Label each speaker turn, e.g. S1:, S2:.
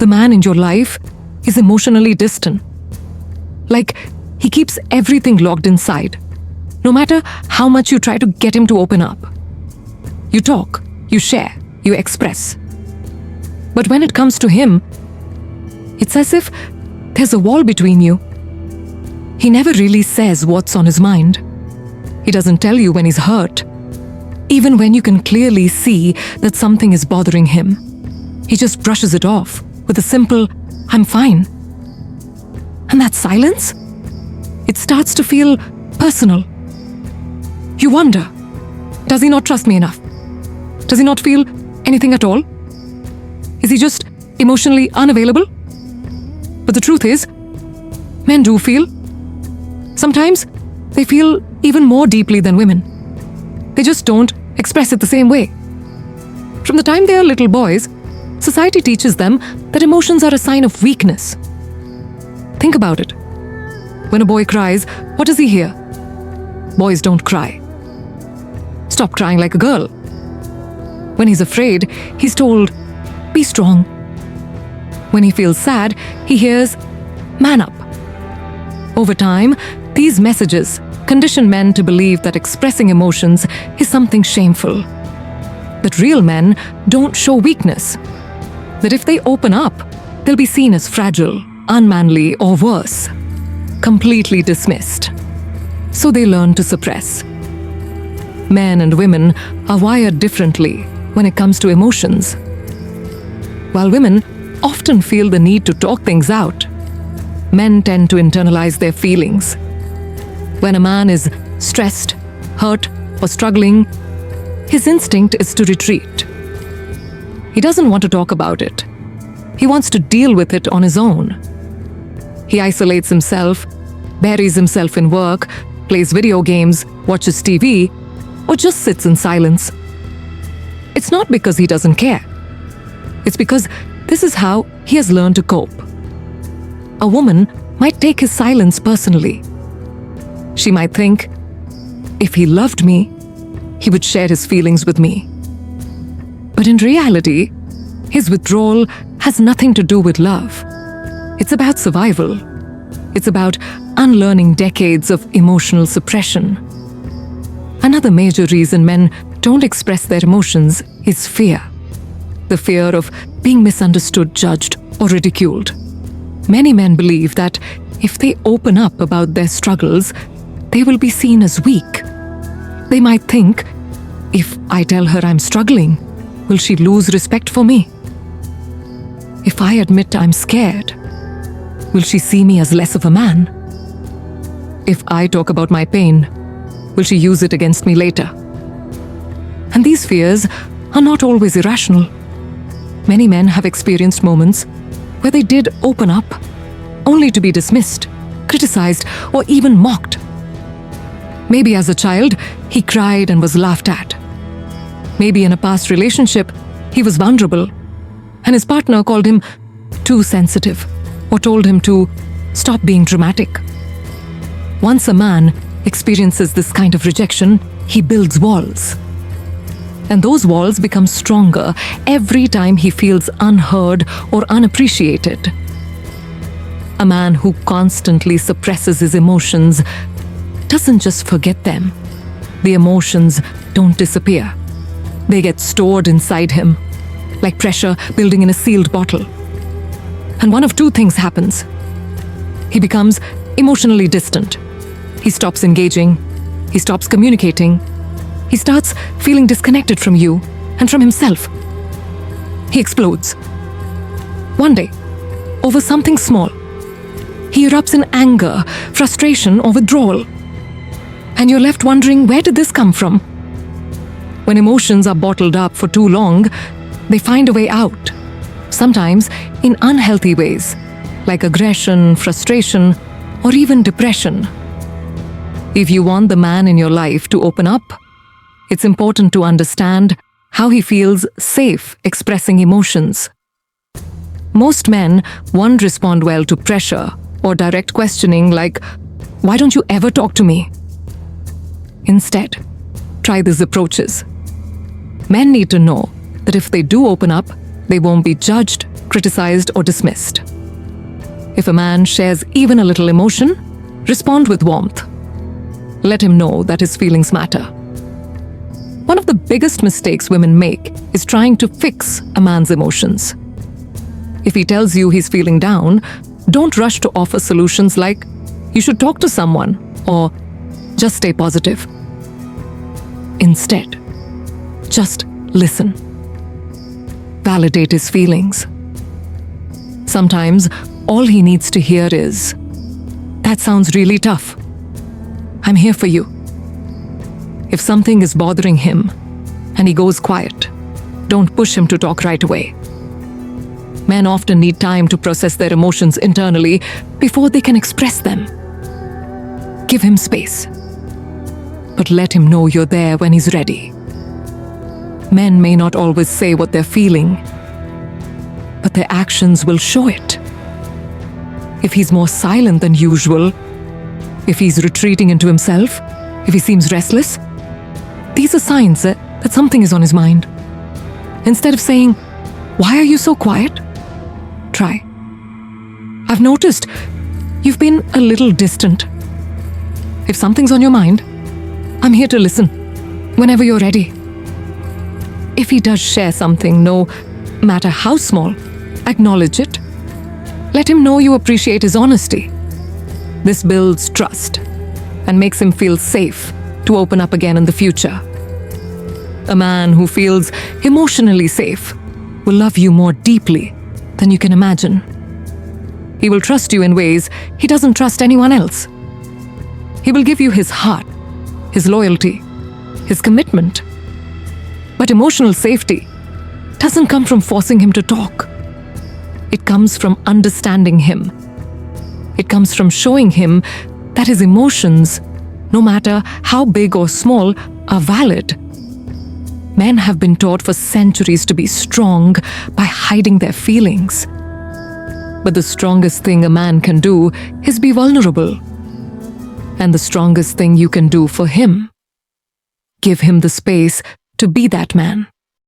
S1: the man in your life is emotionally distant. Like, he keeps everything locked inside, no matter how much you try to get him to open up. You talk, you share, you express. But when it comes to him, it's as if there's a wall between you. He never really says what's on his mind. He doesn't tell you when he's hurt, even when you can clearly see that something is bothering him. He just brushes it off with a simple, "I'm fine." And that silence, it starts to feel personal. You wonder, does he not trust me enough? Does he not feel anything at all? Is he just emotionally unavailable? But the truth is, men do feel. Sometimes they feel even more deeply than women. They just don't express it the same way. From the time they are little boys, society teaches them that emotions are a sign of weakness. Think about it. When a boy cries, what does he hear? Boys don't cry. Stop crying like a girl. When he's afraid, he's told, "Be strong." When he feels sad, he hears, "Man up." Over time, these messages condition men to believe that expressing emotions is something shameful. That real men don't show weakness. That if they open up, they'll be seen as fragile, unmanly, or worse, completely dismissed. So they learn to suppress. Men and women are wired differently when it comes to emotions. While women often feel the need to talk things out, men tend to internalize their feelings. When a man is stressed, hurt, or struggling, his instinct is to retreat. He doesn't want to talk about it. He wants to deal with it on his own. He isolates himself, buries himself in work, plays video games, watches TV, or just sits in silence. It's not because he doesn't care. It's because this is how he has learned to cope. A woman might take his silence personally. She might think, if he loved me, he would share his feelings with me. But in reality, his withdrawal has nothing to do with love. It's about survival. It's about unlearning decades of emotional suppression. Another major reason men don't express their emotions is fear. The fear of being misunderstood, judged, or ridiculed. Many men believe that if they open up about their struggles, they will be seen as weak. They might think, if I tell her I'm struggling, will she lose respect for me? If I admit I'm scared, will she see me as less of a man? If I talk about my pain, will she use it against me later? And these fears are not always irrational. Many men have experienced moments where they did open up, only to be dismissed, criticized, or even mocked. Maybe as a child, he cried and was laughed at. Maybe in a past relationship, he was vulnerable, and his partner called him too sensitive, or told him to stop being dramatic. Once a man experiences this kind of rejection, he builds walls. And those walls become stronger every time he feels unheard or unappreciated. A man who constantly suppresses his emotions doesn't just forget them. The emotions don't disappear. They get stored inside him, like pressure building in a sealed bottle. And one of two things happens. He becomes emotionally distant. He stops engaging. He stops communicating. He starts feeling disconnected from you and from himself. He explodes. One day, over something small, he erupts in anger, frustration, or withdrawal. And you're left wondering, where did this come from? When emotions are bottled up for too long, they find a way out, sometimes in unhealthy ways, like aggression, frustration, or even depression. If you want the man in your life to open up, it's important to understand how he feels safe expressing emotions. Most men won't respond well to pressure or direct questioning like, "Why don't you ever talk to me?" Instead, try these approaches. Men need to know that if they do open up, they won't be judged, criticized, or dismissed. If a man shares even a little emotion, respond with warmth. Let him know that his feelings matter. One of the biggest mistakes women make is trying to fix a man's emotions. If he tells you he's feeling down, don't rush to offer solutions like, you should talk to someone, or just stay positive. Instead, just listen. Validate his feelings. Sometimes, all he needs to hear is, "That sounds really tough. I'm here for you." If something is bothering him and he goes quiet, don't push him to talk right away. Men often need time to process their emotions internally before they can express them. Give him space, but let him know you're there when he's ready. Men may not always say what they're feeling, but their actions will show it. If he's more silent than usual, if he's retreating into himself, if he seems restless, these are signs that something is on his mind. Instead of saying, "Why are you so quiet?" try, "I've noticed you've been a little distant. If something's on your mind, I'm here to listen whenever you're ready." If he does share something, no matter how small, acknowledge it. Let him know you appreciate his honesty. This builds trust and makes him feel safe to open up again in the future. A man who feels emotionally safe will love you more deeply than you can imagine. He will trust you in ways he doesn't trust anyone else. He will give you his heart, his loyalty, his commitment. But emotional safety doesn't come from forcing him to talk. It comes from understanding him. It comes from showing him that his emotions, no matter how big or small, are valid. Men have been taught for centuries to be strong by hiding their feelings. But the strongest thing a man can do is be vulnerable. And the strongest thing you can do for him, give him the space to be that man.